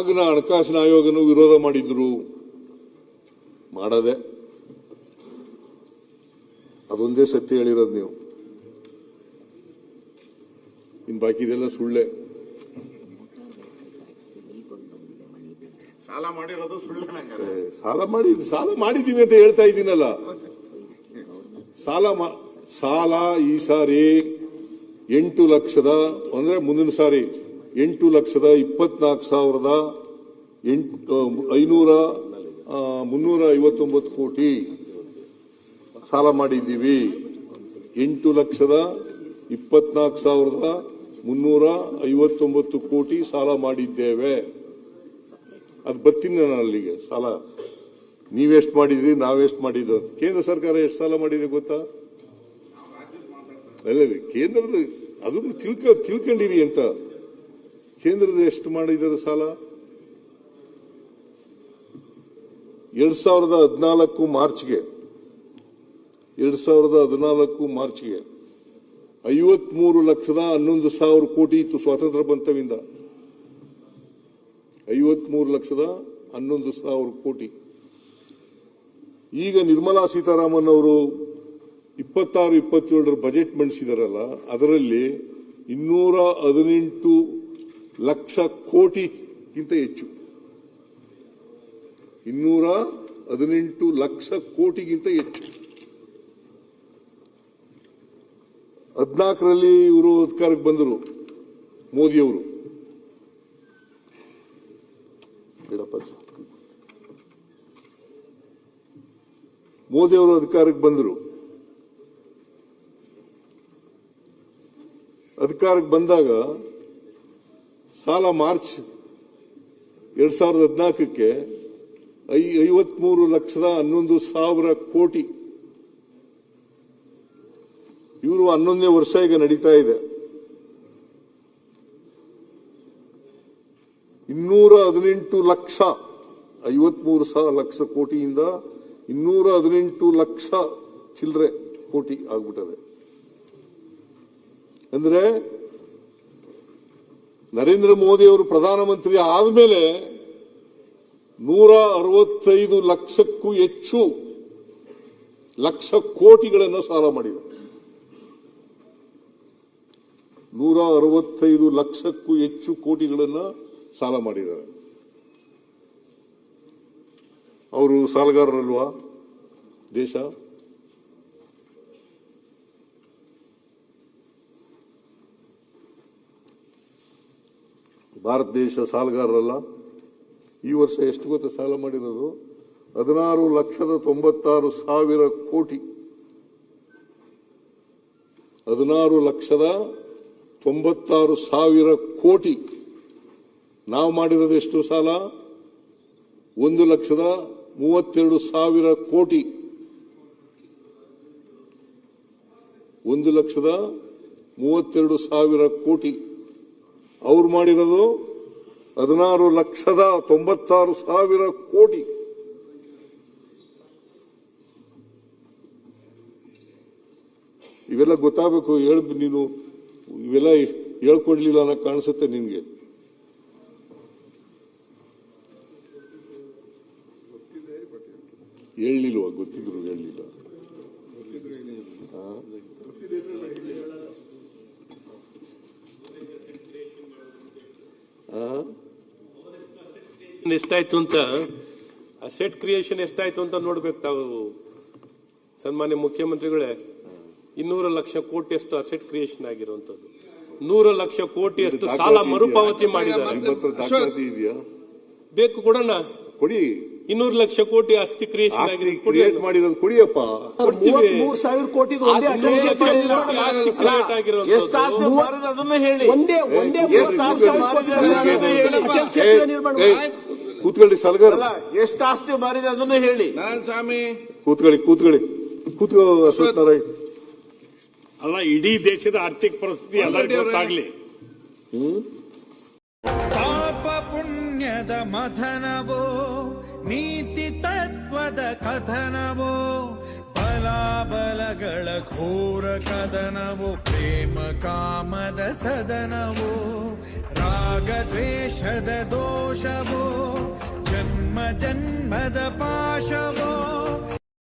ಆಗಿನ ಹಣಕಾಸಿನ ಆಯೋಗನು ವಿರೋಧ ಮಾಡಿದ್ರು, ಮಾಡದೆ ಅದೊಂದೇ ಸತ್ಯ ಹೇಳಿರೋದು ನೀವು. ಇನ್ನು ಬಾಕಿದೆಲ್ಲ ಸುಳ್ಳೆ. ಸಾಲ ಮಾಡಿರೋದು ಸುಳ್ಳು. ಸಾಲ ಮಾಡಿದೀವಿ ಅಂತ ಹೇಳ್ತಾ ಇದ್ದೀನಲ್ಲ. ಸಾಲ ಈ ಸಾರಿ 8 ಲಕ್ಷದ ಅಂದ್ರೆ ಮುಂದಿನ ಸಾರಿ 8,24,359 ಕೋಟಿ ಸಾಲ ಮಾಡಿದ್ದೀವಿ. 8,24,359 ಕೋಟಿ ಸಾಲ ಮಾಡಿದ್ದೇವೆ. ಅದು ಬರ್ತೀನಿ ನಾನು ಅಲ್ಲಿಗೆ. ಸಾಲ ನೀವೆಷ್ಟು ಮಾಡಿದ್ರಿ, ನಾವೆಷ್ಟು ಮಾಡಿದ್ದು. ಕೇಂದ್ರ ಸರ್ಕಾರ ಎಷ್ಟು ಸಾಲ ಮಾಡಿದೆ ಗೊತ್ತಾ? ಅಲ್ಲ, ಕೇಂದ್ರದ ಅದನ್ನು ತಿಳ್ಕೊಂಡಿರಿ ಅಂತ. ಕೇಂದ್ರದ ಎಷ್ಟು ಮಾಡಿದ್ದಾರೆ ಸಾಲ? 2014 ಮಾರ್ಚ್ಗೆ 53,11,000 ಕೋಟಿ ಇತ್ತು ಸ್ವಾತಂತ್ರ್ಯ ಬಂತವಿಂದ. 53,11,000 ಕೋಟಿ. ಈಗ ನಿರ್ಮಲಾ ಸೀತಾರಾಮನ್ ಅವರು 26-27 ಬಜೆಟ್ ಮಂಡಿಸಿದಾರಲ್ಲ, ಅದರಲ್ಲಿ 218 ಲಕ್ಷ ಕೋಟಿಗಿಂತ ಹೆಚ್ಚು. 218 ಲಕ್ಷ ಕೋಟಿಗಿಂತ ಹೆಚ್ಚು. 14ರಲ್ಲಿ ಇವರು ಅಧಿಕಾರಕ್ಕೆ ಬಂದರು, ಮೋದಿಯವರು. ಮೋದಿಯವರು ಅಧಿಕಾರಕ್ಕೆ ಬಂದರು. ಅಧಿಕಾರಕ್ಕೆ ಬಂದಾಗ ಸಾಲ ಮಾರ್ಚ್ 2014ಕ್ಕೆ 53,11,000 ಕೋಟಿ. ಇವರು 11ನೇ ವರ್ಷ ಈಗ ನಡೀತಾ ಇದೆ. 218 ಲಕ್ಷ, 53 ಲಕ್ಷ ಕೋಟಿಯಿಂದ 218 ಲಕ್ಷ ಚಿಲ್ಲರೆ ಕೋಟಿ ಆಗ್ಬಿಟ್ಟದೆ. ಅಂದ್ರೆ ನರೇಂದ್ರ ಮೋದಿ ಅವರು ಪ್ರಧಾನಮಂತ್ರಿ ಆದಮೇಲೆ 165 ಲಕ್ಷಕ್ಕೂ ಹೆಚ್ಚು ಲಕ್ಷ ಕೋಟಿಗಳನ್ನು ಸಾಲ ಮಾಡಿದ್ದಾರೆ. 165 ಲಕ್ಷಕ್ಕೂ ಹೆಚ್ಚು ಕೋಟಿಗಳನ್ನು ಸಾಲ ಮಾಡಿದ್ದಾರೆ. ಅವರು ಸಾಲಗಾರರಲ್ವಾ ದೇಶ? ಭಾರತ ದೇಶ ಸಾಲಗಾರರಲ್ಲ? ಈ ವರ್ಷ ಎಷ್ಟು ಗೊತ್ತಾ ಸಾಲ ಮಾಡಿರೋದು? 16,96,000 ಕೋಟಿ. 16,96,000 ಕೋಟಿ. ನಾವು ಮಾಡಿರೋದು ಎಷ್ಟು ಸಾಲ? 1,32,000 ಕೋಟಿ. 1,32,000 ಕೋಟಿ. ಅವ್ರು ಮಾಡಿರೋದು 16,96,000 ಕೋಟಿ. ಇವೆಲ್ಲ ಗೊತ್ತಾಗಬೇಕು. ನೀನು ಇವೆಲ್ಲ ಹೇಳ್ಕೊಡ್ಲಿಲ್ಲ ಅನ್ನೋ ಕಾಣಿಸುತ್ತೆ ನಿನ್ಗೆ. ಹೇಳಲಿಲ್ವ? ಗೊತ್ತಿದ್ರು ಹೇಳಲಿಲ್ಲ. ಎಷ್ಟಾಯ್ತು ಅಂತ, ಅಸೆಟ್ ಕ್ರಿಯೇಷನ್ ಎಷ್ಟಾಯ್ತು ಅಂತ ನೋಡ್ಬೇಕು ತಾವು ಸನ್ಮಾನ್ಯ ಮುಖ್ಯಮಂತ್ರಿಗಳೇ. 200 ಲಕ್ಷ ಕೋಟಿ ಅಷ್ಟು ಅಸೆಟ್ ಕ್ರಿಯೇಷನ್ ಆಗಿರುವಂತದ್ದು. 100 ಲಕ್ಷ ಕೋಟಿ ಅಷ್ಟು ಸಾಲ ಮರುಪಾವತಿ ಮಾಡಿದ್ದಾರೆ. ಬೇಕು ಕೊಡೋಣ, ಕೊಡಿ. 200 ಲಕ್ಷ ಕೋಟಿ ಆಸ್ತಿ ಕ್ರಿಯೇಷನ್ ಮಾಡಿರೋದು ಕೊಡಿಯಪ್ಪ. 33,000 ಕೋಟಿ ಕೂತ್ಕೊಳ್ಳಿ ಸಲಗಾರ. ಎಷ್ಟು ಆಸ್ತಿ ಮಾರಿದೆ ಅದನ್ನು ಹೇಳಿ. ಸ್ವಾಮಿ ಕೂತ್ಕೊಳ್ಳಿ ಅಶ್ವಥ್ ನಾರಾಯಣ್. ಅಲ್ಲ, ಇಡೀ ದೇಶದ ಆರ್ಥಿಕ ಪರಿಸ್ಥಿತಿ ಎಲ್ಲರಿಗೂ ಗೊತ್ತಾಗ್ಲಿ. ಪಾಪ ಪುಣ್ಯದ ಮಥನವೋ, ನೀತಿ ತತ್ವದ ಕಥನವೋ, ಬಲಾಬಲಗಳ ಘೋರ ಕದನವೋ, ಪ್ರೇಮ ಕಾಮದ ಸದನವೋ, ರಾಗ ದ್ವೇಷದ ದೋಷವೋ ಜನ್ಮ ಜನ್ಮದ ಪಾಶವೋ